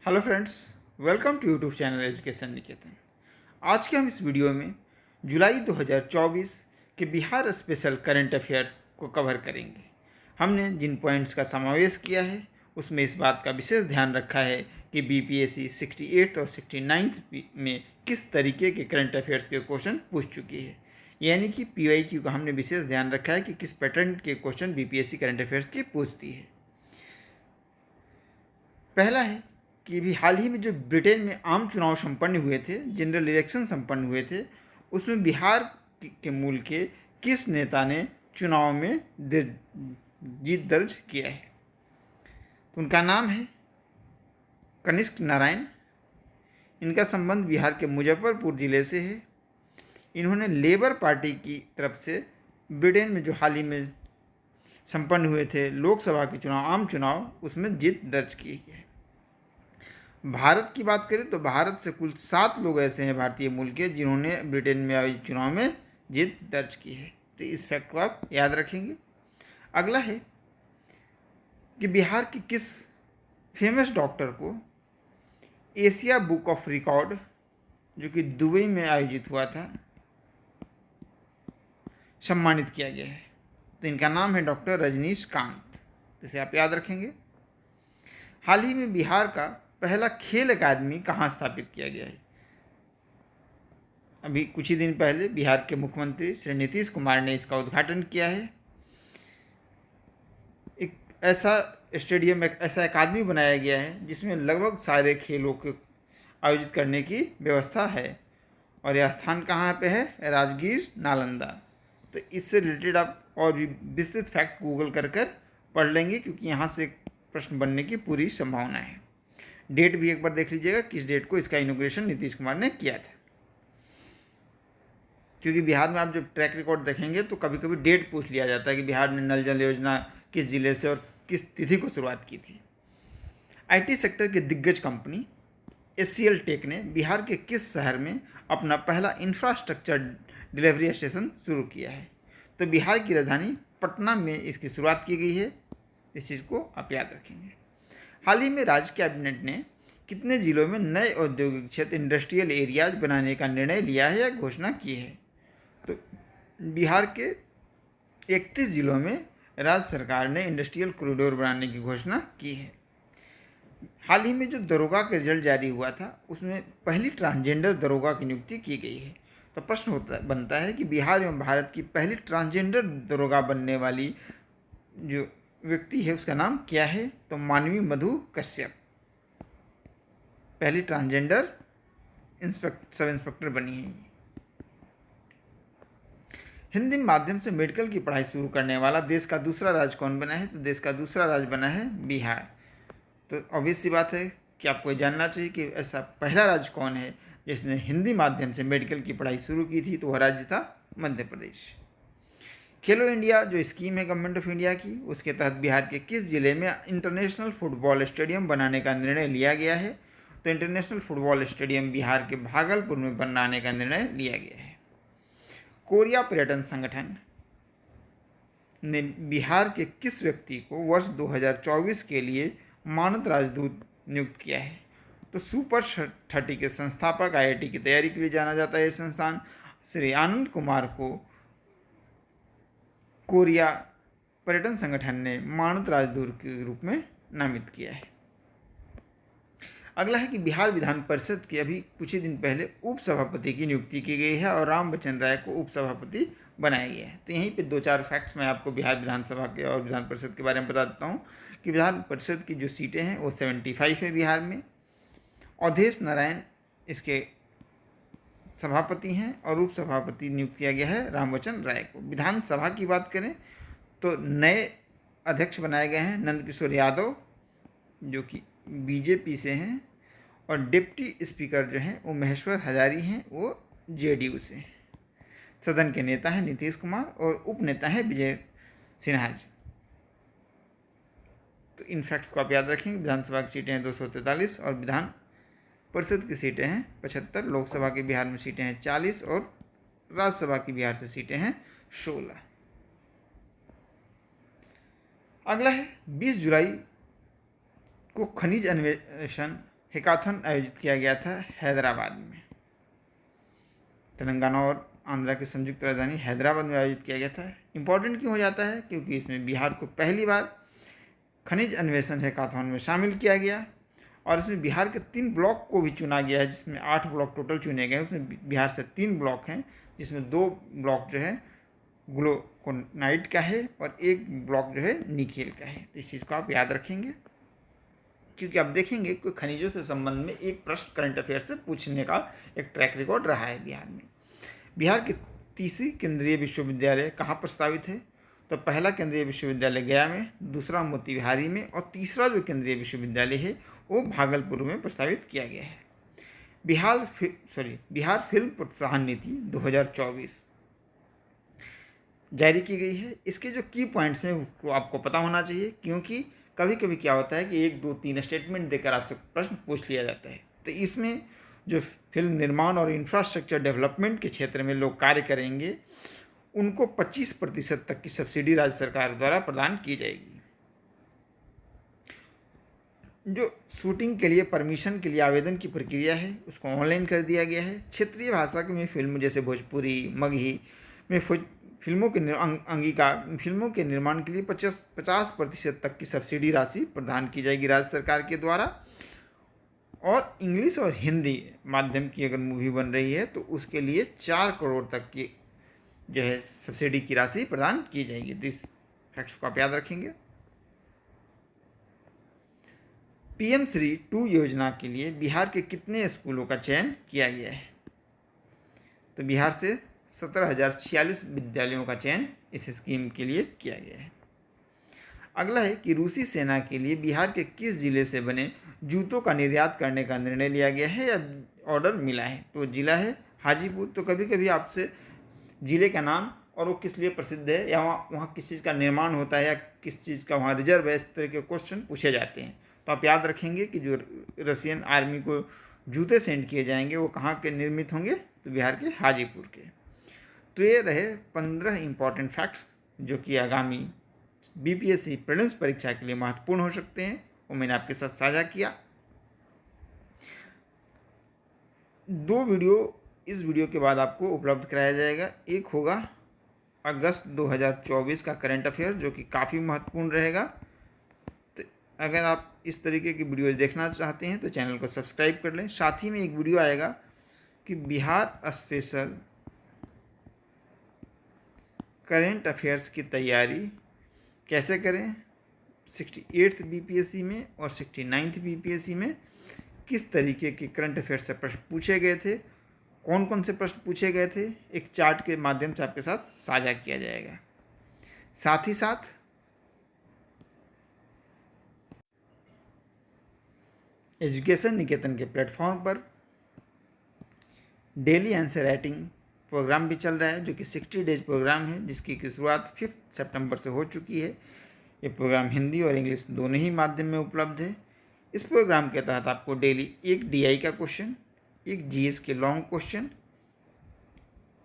Hello friends, welcome to YouTube channel education Niketan. आज के हम इस वीडियो में जुलाई 2024 के बिहार स्पेशल करंट अफेयर्स को कवर करेंगे। हमने जिन पॉइंट्स का समावेश किया है उसमें इस बात का विशेष ध्यान रखा है कि बीपीएससी 68 और 69 में किस तरीके के करंट अफेयर्स के क्वेश्चन पूछ चुकी है, यानी कि पीवाईक्यू का हमने विशेष ध्यान रखा है कि किस पैटर्न के क्वेश्चन बीपीएससी करंट अफेयर्स के पूछती है। पहला है कि भी हाल ही में जो ब्रिटेन में आम चुनाव संपन्न हुए थे, जनरल इलेक्शन संपन्न हुए थे, उसमें बिहार के मूल के किस नेता ने चुनाव में जीत दर्ज किया है। तो उनका नाम है कनिष्क नारायण। इनका संबंध बिहार के मुजफ्फरपुर जिले से है। इन्होंने लेबर पार्टी की तरफ से ब्रिटेन में जो हाल ही में संपन्न हुए थे लोकसभा के चुनाव, आम चुनाव, उसमें जीत दर्ज की है। भारत की बात करें तो भारत से कुल 7 लोग ऐसे हैं भारतीय मूल के जिन्होंने ब्रिटेन में आयोजित चुनाव में जीत दर्ज की है। तो इस फैक्ट को आप याद रखेंगे। अगला है कि बिहार के किस फेमस डॉक्टर को एशिया बुक ऑफ रिकॉर्ड, जो कि दुबई में आयोजित हुआ था, सम्मानित किया गया है। तो इनका नाम है डॉक्टर रजनीशकांत। इसे आप याद रखेंगे। हाल ही में बिहार का पहला खेल अकादमी कहाँ स्थापित किया गया है। अभी कुछ ही दिन पहले बिहार के मुख्यमंत्री श्री नीतीश कुमार ने इसका उद्घाटन किया है। एक ऐसा स्टेडियम, एक ऐसा अकादमी बनाया गया है जिसमें लगभग सारे खेलों को आयोजित करने की व्यवस्था है। और यह स्थान कहाँ पे है? राजगीर, नालंदा। तो इससे रिलेटेड आप और भी विस्तृत फैक्ट गूगल कर पढ़ लेंगे, क्योंकि यहाँ से प्रश्न बनने की पूरी संभावना है। डेट भी एक बार देख लीजिएगा, किस डेट को इसका इनॉग्रेशन नीतीश कुमार ने किया था, क्योंकि बिहार में आप जब ट्रैक रिकॉर्ड देखेंगे तो कभी कभी डेट पूछ लिया जाता है कि बिहार ने नल जल योजना किस जिले से और किस तिथि को शुरुआत की थी। आईटी सेक्टर की दिग्गज कंपनी एचसीएल टेक ने बिहार के किस शहर में अपना पहला इंफ्रास्ट्रक्चर डिलीवरी स्टेशन शुरू किया है। तो बिहार की राजधानी पटना में इसकी शुरुआत की गई है। इस चीज़ को आप याद रखेंगे। हाल ही में राज्य कैबिनेट ने कितने जिलों में नए औद्योगिक क्षेत्र, इंडस्ट्रियल एरियाज बनाने का निर्णय लिया है या घोषणा की है। तो बिहार के 31 जिलों में राज्य सरकार ने इंडस्ट्रियल कॉरिडोर बनाने की घोषणा की है। हाल ही में जो दरोगा का रिजल्ट जारी हुआ था उसमें पहली ट्रांसजेंडर दरोगा की नियुक्ति की गई है। तो प्रश्न बनता है कि बिहार एवं भारत की पहली ट्रांसजेंडर दरोगा बनने वाली जो व्यक्ति है उसका नाम क्या है। तो मानवी मधु कश्यप पहली ट्रांसजेंडर सब इंस्पेक्टर बनी है। हिंदी माध्यम से मेडिकल की पढ़ाई शुरू करने वाला देश का दूसरा राज्य कौन बना है। तो देश का दूसरा राज्य बना है बिहार। तो ऑब्वियस सी बात है कि आपको जानना चाहिए कि ऐसा पहला राज्य कौन है जिसने हिंदी माध्यम से मेडिकल की पढ़ाई शुरू की थी। तो वह राज्य था मध्य प्रदेश। खेलो इंडिया जो स्कीम है गवर्नमेंट ऑफ इंडिया की, उसके तहत बिहार के किस जिले में इंटरनेशनल फुटबॉल स्टेडियम बनाने का निर्णय लिया गया है। तो इंटरनेशनल फुटबॉल स्टेडियम बिहार के भागलपुर में बनाने का निर्णय लिया गया है। कोरिया पर्यटन संगठन ने बिहार के किस व्यक्ति को वर्ष 2024 के लिए मानद राजदूत नियुक्त किया है। तो सुपर 30 के संस्थापक, आईआईटी की तैयारी के लिए जाना जाता है संस्थान, श्री आनंद कुमार को कोरिया पर्यटन संगठन ने मानद राजदूत के रूप में नामित किया है। अगला है कि बिहार विधान परिषद के अभी कुछ ही दिन पहले उपसभापति की नियुक्ति की गई है और राम बच्चन राय को उपसभापति बनाया गया है। तो यहीं पे 2-4 फैक्ट्स मैं आपको बिहार विधानसभा के और विधान परिषद के बारे में बता देता हूँ कि विधान परिषद की जो सीटें हैं वो 75 है बिहार में। अवधेश नारायण इसके सभापति हैं और उपसभापति नियुक्त किया गया है रामवचन राय को। विधानसभा की बात करें तो नए अध्यक्ष बनाए गए हैं नंद किशोर यादव, जो कि बीजेपी से हैं, और डिप्टी स्पीकर जो हैं वो महेश्वर हजारी हैं, वो जेडीयू से। सदन के नेता हैं नीतीश कुमार और उप नेता हैं विजय सिन्हा जी। तो इन फैक्ट्स को आप याद रखेंगे। विधानसभा की सीटें हैं 243 और विधान परिषद की सीटें हैं 75। लोकसभा की बिहार में सीटें हैं 40 और राज्यसभा की बिहार से सीटें हैं 16। अगला है 20 जुलाई को खनिज अन्वेषण हैकाथन आयोजित किया गया था हैदराबाद में। तेलंगाना और आंध्रा की संयुक्त राजधानी हैदराबाद में आयोजित किया गया था। इम्पोर्टेंट क्यों हो जाता है? क्योंकि इसमें बिहार को पहली बार खनिज अन्वेषण हैकाथन में शामिल किया गया और इसमें बिहार के 3 ब्लॉक को भी चुना गया है, जिसमें 8 ब्लॉक टोटल चुने गए। उसमें बिहार से 3 ब्लॉक हैं, जिसमें 2 ब्लॉक जो है ग्लोकोनाइट का है और 1 ब्लॉक जो है निकेल का है। तो इस चीज़ को आप याद रखेंगे, क्योंकि आप देखेंगे कोई खनिजों से संबंध में एक प्रश्न करंट अफेयर से पूछने का एक ट्रैक रिकॉर्ड रहा है बिहार में। बिहार की तीसरी केंद्रीय विश्वविद्यालय कहाँ प्रस्तावित है? तो पहला केंद्रीय विश्वविद्यालय गया में, दूसरा मोतीहारी में और तीसरा जो केंद्रीय विश्वविद्यालय है वो भागलपुर में प्रस्तावित किया गया है। बिहार फिल्म प्रोत्साहन नीति 2024 जारी की गई है। इसके जो की पॉइंट्स हैं वो आपको पता होना चाहिए, क्योंकि कभी कभी क्या होता है कि 1, 2, 3 स्टेटमेंट देकर आपसे प्रश्न पूछ लिया जाता है। तो इसमें जो फिल्म निर्माण और इंफ्रास्ट्रक्चर डेवलपमेंट के क्षेत्र में लोग कार्य करेंगे उनको 25% तक की सब्सिडी राज्य सरकार द्वारा प्रदान की जाएगी। जो शूटिंग के लिए परमिशन के लिए आवेदन की प्रक्रिया है उसको ऑनलाइन कर दिया गया है। क्षेत्रीय भाषा में फिल्म जैसे भोजपुरी, मगही में फिल्मों के निर्माण के लिए 50% तक की सब्सिडी राशि प्रदान की जाएगी राज्य सरकार के द्वारा। और इंग्लिश और हिंदी माध्यम की अगर मूवी बन रही है तो उसके लिए 4 करोड़ तक की जो है सब्सिडी की राशि प्रदान की जाएगी। तो इस फैक्ट्स को आप याद रखेंगे। पीएम श्री 2 योजना के लिए बिहार के कितने स्कूलों का चयन किया गया है? तो बिहार से 17,046 विद्यालयों का चयन इस स्कीम के लिए किया गया है। अगला है कि रूसी सेना के लिए बिहार के किस जिले से बने जूतों का निर्यात करने का निर्णय लिया गया है या ऑर्डर मिला है? तो जिला है हाजीपुर। तो कभी कभी आपसे जिले का नाम और वो किस लिए प्रसिद्ध है या वहाँ किस चीज़ का निर्माण होता है या किस चीज़ का वहाँ रिजर्व है, इस तरह के क्वेश्चन पूछे जाते हैं। तो आप याद रखेंगे कि जो रशियन आर्मी को जूते सेंड किए जाएंगे वो कहाँ के निर्मित होंगे? तो बिहार के हाजीपुर के। तो ये रहे 15 इंपॉर्टेंट फैक्ट्स जो कि आगामी बीपीएससी प्रीलिम्स परीक्षा के लिए महत्वपूर्ण हो सकते हैं, वो मैंने आपके साथ साझा किया। 2 वीडियो इस वीडियो के बाद आपको उपलब्ध कराया जाएगा। एक होगा अगस्त 2024 का करंट अफेयर जो कि काफ़ी महत्वपूर्ण रहेगा। तो अगर आप इस तरीके की वीडियोज देखना चाहते हैं तो चैनल को सब्सक्राइब कर लें। साथ ही में एक वीडियो आएगा कि बिहार स्पेशल करंट अफेयर्स की तैयारी कैसे करें। 68th बीपीएससी में और 69th बीपीएससी में किस तरीके के करंट अफेयर्स से प्रश्न पूछे गए थे, कौन कौन से प्रश्न पूछे गए थे, एक चार्ट के माध्यम से आपके साथ साझा किया जाएगा। साथ ही साथ एजुकेशन निकेतन के प्लेटफॉर्म पर डेली आंसर राइटिंग प्रोग्राम भी चल रहा है जो कि 60 डेज प्रोग्राम है, जिसकी शुरुआत 5 सितंबर से हो चुकी है। ये प्रोग्राम हिंदी और इंग्लिश दोनों ही माध्यम में उपलब्ध है। इस प्रोग्राम के तहत आपको डेली एक डीआई का क्वेश्चन, एक जीएस के long question,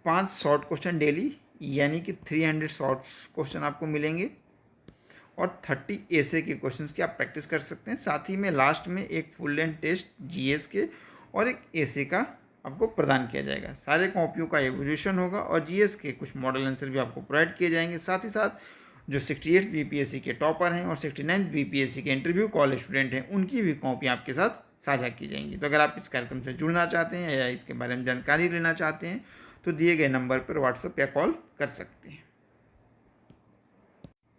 5 short question daily यानी कि 300 शॉर्ट क्वेश्चन आपको मिलेंगे और 30 ऐसे के क्वेश्चंस की आप प्रैक्टिस कर सकते हैं। साथ ही में लास्ट में एक फुल लेंथ टेस्ट जीएस के और एक ऐसे का आपको प्रदान किया जाएगा। सारे कॉपियों का एवोल्यूशन होगा और जीएस के कुछ मॉडल आंसर भी आपको प्रोवाइड किए जाएंगे। साथ ही साथ जो 68th बीपीएससी के टॉपर हैं और 69th बीपीएससी के इंटरव्यू कॉलेज स्टूडेंट हैं उनकी भी कॉपियाँ आपके साथ साझा की जाएंगी। तो अगर आप इस कार्यक्रम से जुड़ना चाहते हैं या इसके बारे में जानकारी लेना चाहते हैं तो दिए गए नंबर पर व्हाट्सएप या कॉल कर सकते हैं।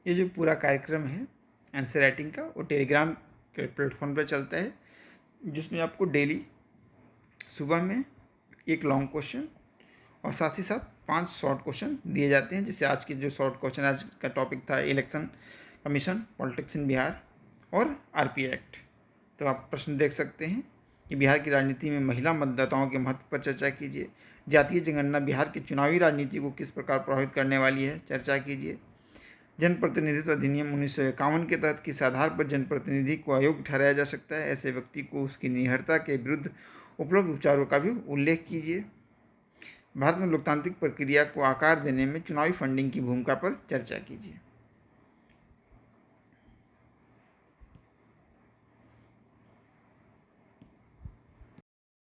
ये जो पूरा कार्यक्रम है आंसर राइटिंग का वो टेलीग्राम के प्लेटफॉर्म पर चलता है, जिसमें आपको डेली सुबह में एक लॉन्ग क्वेश्चन और साथ ही साथ 5 शॉर्ट क्वेश्चन दिए जाते हैं। जैसे आज के जो शॉर्ट क्वेश्चन, आज का टॉपिक था election commission, politics in Bihar और आरपी एक्ट। तो आप प्रश्न देख सकते हैं कि बिहार की राजनीति में महिला मतदाताओं के महत्व पर चर्चा कीजिए। जातीय जनगणना बिहार की चुनावी राजनीति को किस प्रकार प्रभावित करने वाली है, चर्चा कीजिए। जनप्रतिनिधित्व अधिनियम 1951 के तहत किस आधार पर जनप्रतिनिधि को अयोग्य ठहराया जा सकता है, ऐसे व्यक्ति को उसकी निहरता के विरुद्ध उपलब्ध उपचारों का भी उल्लेख कीजिए। भारत में लोकतांत्रिक प्रक्रिया को आकार देने में चुनावी फंडिंग की भूमिका पर चर्चा कीजिए।